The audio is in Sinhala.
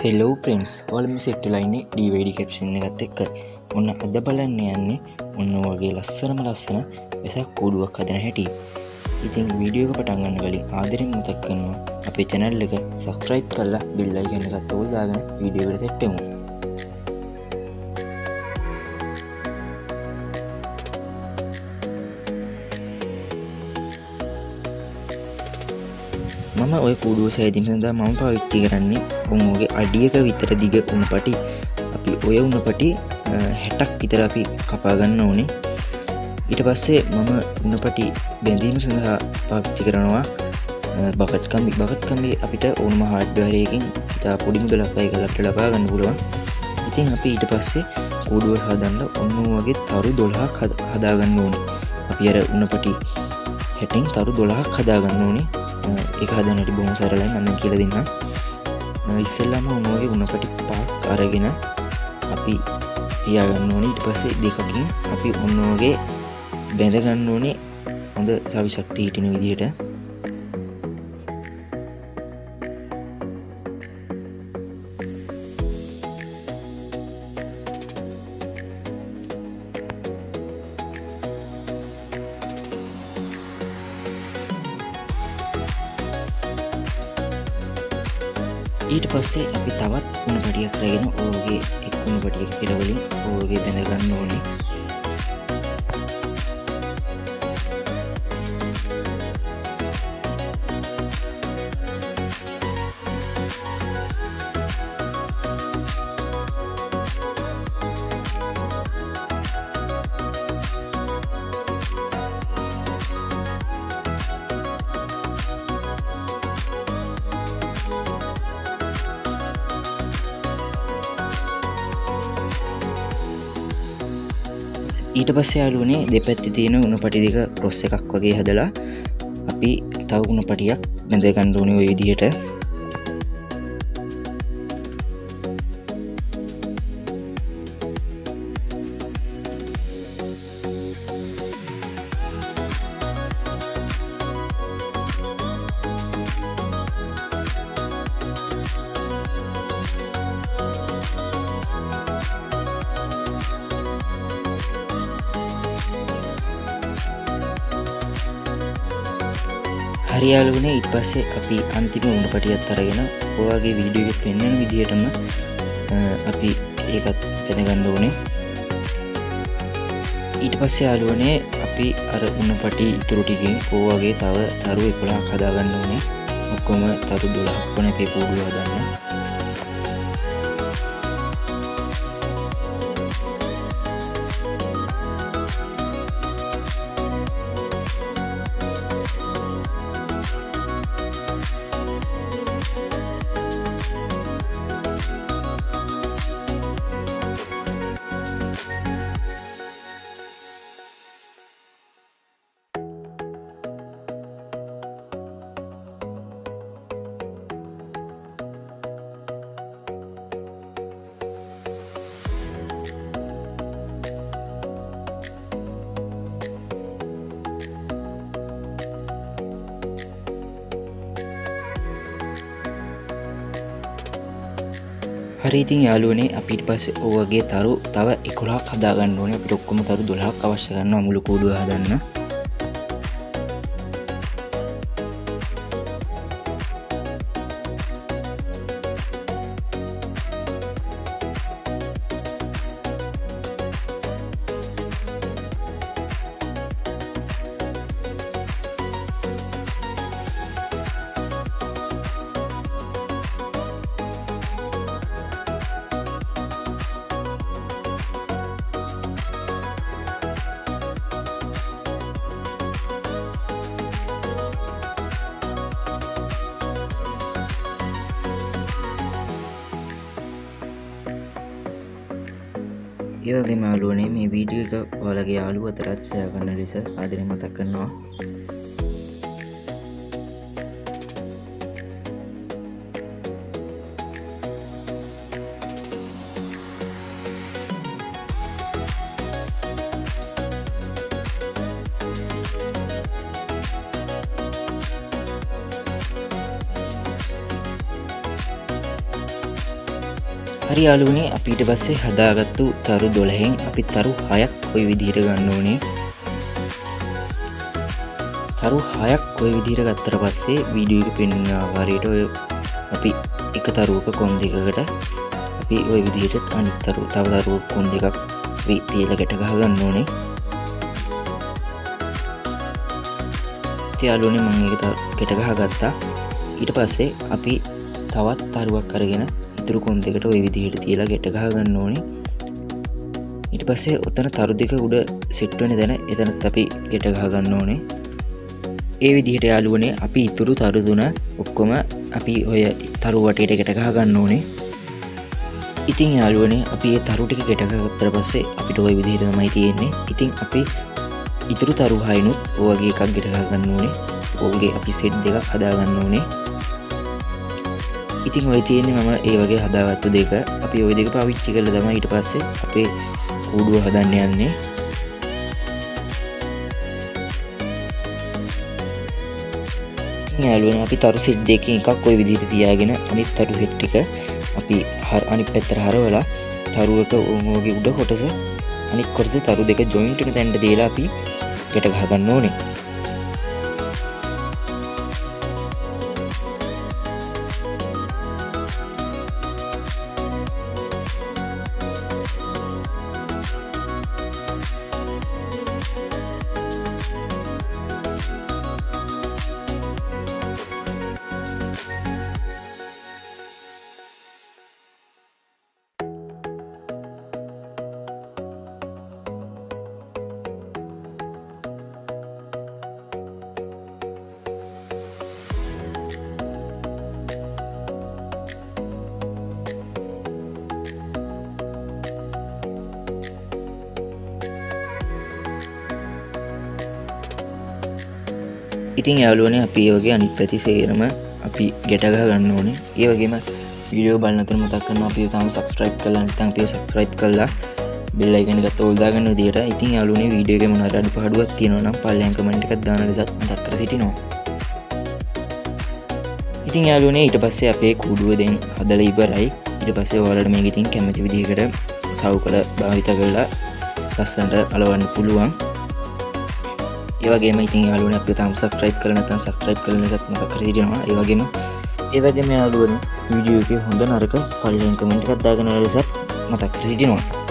හෙලෝ ප්‍රින්ස් ඔයාලා මේ සෙට් වෙලා ඉන්නේ DVD කැප්ෂන් එකත් එක්ක. ඔන්න අද බලන්න යන්නේ ඔන්න වගේ ලස්සන වෙසක් කූඩුවක් හදන හැටි. ඉතින් වීඩියෝ එක පටන් ගන්න කලින් ආදරෙන් මතක් කරනවා අපේ channel එක subscribe කරලා bell icon එකත් ඕල් දාගෙන වීඩියෝ එකට සෙට් වෙමු. මම ඔය කූඩුව සෑදීම සඳහා මම පාවිච්චි කරන්නේ ඔවුන්ගේ අඩියක විතර දිග උණු පටි. අපි ඔය උණු පටි 60ක් විතර අපි කපා ගන්න ඕනේ. ඊට පස්සේ මම උණු පටි බැඳීම සඳහා පාවිච්චි කරනවා බකට් කම්බි අපිට ඕනම හાર્ඩ්වෙයාර් එකකින් ඉතා පොඩි මුදලක් වැය කරලා අපිට ලබා ගන්න පුළුවන්. ඉතින් අපි ඊට පස්සේ කූඩුව හදන්න ඔන්න වගේ තරු 12ක් හදා ගන්න ඕනේ. අපි අර උණු පටි 60න් තරු 12ක් හදා ගන්න ඕනේ. ඒක හදන්න හැටි බොහොම සරලයි. මම දැන් කියලා දෙන්නම්. ඉස්සෙල්ලාම ඔන්න වගේ උණු පටි පහක් අරගෙන අපි තියා ගන්න ඕනේ. ඊට පස්සේ දෙකකින් අපි ඔන්න වගේ බැඳ ගන්න ඕනේ හොඳ සවි ශක්තිය හිටින විදිහට. ඊට පස්සේ අපි තවත් උණු පටියක් අරගෙන ඔයගේ එක් උණු පටියක පෙරවලින් ඔයගේ බැඳ ගන්න ඕනේ. ඊට පස්සේ යාළුවනේ දෙපැත්තේ තියෙන උණු පටි දෙක ක්‍රොස් එකක් වගේ හදලා අපි තව උණු පටියක් බැඳ ගන්න ඕනේ ওই විදිහට. හරි යාළුවනේ ඊට පස්සේ අපි අන්තිම උණු පටියත් අරගෙන ඔයගේ වීඩියෝ එකේ පෙන්වන විදිහටම අපි ඒකත් බැඳ ගන්න ඕනේ. ඊට පස්සේ යාළුවනේ අපි අර උණු පටි ඉතුරු ටිකෙන් ඔයගේ තව තරු 11ක් හදා ගන්න ඕනේ. ඔක්කොම තරු 12ක් වුණ අපේ කූඩුව හදන්න. හරි ඉතින් යාළුවනේ අපි ඊට පස්සේ ඔයගේ තරු තව 11ක් හදා ගන්න ඕනේ. අපිට ඔක්කොම තරු 12ක් අවශ්‍ය කරනවා මුළු කූඩුව හදන්න. ඒ වගේම යාළුවනේ මේ වීඩියෝ එක ඔයාලගේ යාළුවෝ අතරත් ෂෙයා කරන ලෙස ආදරෙන් මතක් කරනවා. හරි යාළුවනේ අපි ඊට පස්සේ හදාගත්තු තරු 12න් අපි තරු 6ක් ওই විදිහට ගන්න ඕනේ. තරු 6ක් ওই විදිහට ගත්තට පස්සේ වීඩියෝ එකේ පෙන්වන ආකාරයට ඔය අපි එක තරුවක කොන් දෙකකට අපි ওই විදිහට අනිත් තව තරුවක කොන් දෙකක් අපි තියලා ගැට ගහ ගන්න ඕනේ. යාළුවනේ මම ඒක ගැට ගහගත්තා. ඊට පස්සේ අපි තවත් තරුවක් අරගෙන ඉතුරු කොන් දෙකට ওই විදිහට තියලා ගැට ගහ ගන්න ඕනේ. ඊට පස්සේ ඔතන තරු දෙක උඩ සෙට් වෙන තැන එතනත් අපි ගැට ගහ ගන්න ඕනේ. ඒ විදිහට යාළුවනේ අපි ඉතුරු තරු තුන ඔක්කොම අපි ඔය තරු වටේට ගැට ගහ ගන්න ඕනේ. ඉතින් යාළුවනේ අපි මේ තරු ටික ගැට ගහගත්තට පස්සේ අපිට ওই විදිහට තමයි තියෙන්නේ. ඉතින් අපි ඉතුරු තරු 6නුත් ඔය වගේ එකක් ගැට ගහ ගන්න ඕනේ. ඕගේ අපි සෙට් දෙකක් හදා ගන්න ඕනේ. ඉතින් ඔය තියෙන්නේ මම ඒ වගේ හදාගත්තු දෙක. අපි ওই දෙක පාවිච්චි කරලා තමයි ඊට පස්සේ අපේ කූඩුව හදන්න යන්නේ. යාළුවනේ අපි තරු සෙට් දෙකකින් එකක් ওই විදිහට තියාගෙන අනිත් තරු සෙට් ටික අපි අනිත් පැත්තට හරවලා තරුවක ඕගේ උඩ කොටස අනිත් කොටස තරු දෙක ජොයින්ට් වෙන තැනට දාලා අපි ගැට ගහ ගන්න ඕනේ. ඉතින් යාළුවනේ අපි ඒ වගේ අනිත් පැති සේරම අපි ගැට ගහ ගන්න ඕනේ. ඒ වගේම වීඩියෝ බලන අතර මතක් කරනවා අපි තාම subscribe කරලා නැත්නම් අපි subscribe කරලා bell icon එකත් ඕල් දාගන්න විදියට. ඉතින් යාළුවනේ වීඩියෝ එකේ මොන හරි අඩුපාඩුවක් තියෙනවා නම් පල්ලෙන් කමෙන්ට් එකක් දාන ලෙසත් මතක් කර සිටිනවා. ඉතින් යාළුවනේ ඊට පස්සේ අපේ කූඩුව දැන් හදලා ඉවරයි. ඊට පස්සේ ඔයාලට මේක ඉතින් කැමති විදිහකට සවුකල භාවිත කරලා ලස්සනට අලවන්න පුළුවන්. ඒ වගේම ඉතින් යාළුවනේ අපිව තාම subscribe කරලා නැත්නම් subscribe කරලා නැත්නම් මතක් කර සිටිනවා. ඒ වගේම යාළුවනේ වීඩියෝ එකේ හොඳ නරක පල්ලෙන් කමෙන්ට් එකක් දාගෙන ලෙසත් මතක් කර සිටිනවා.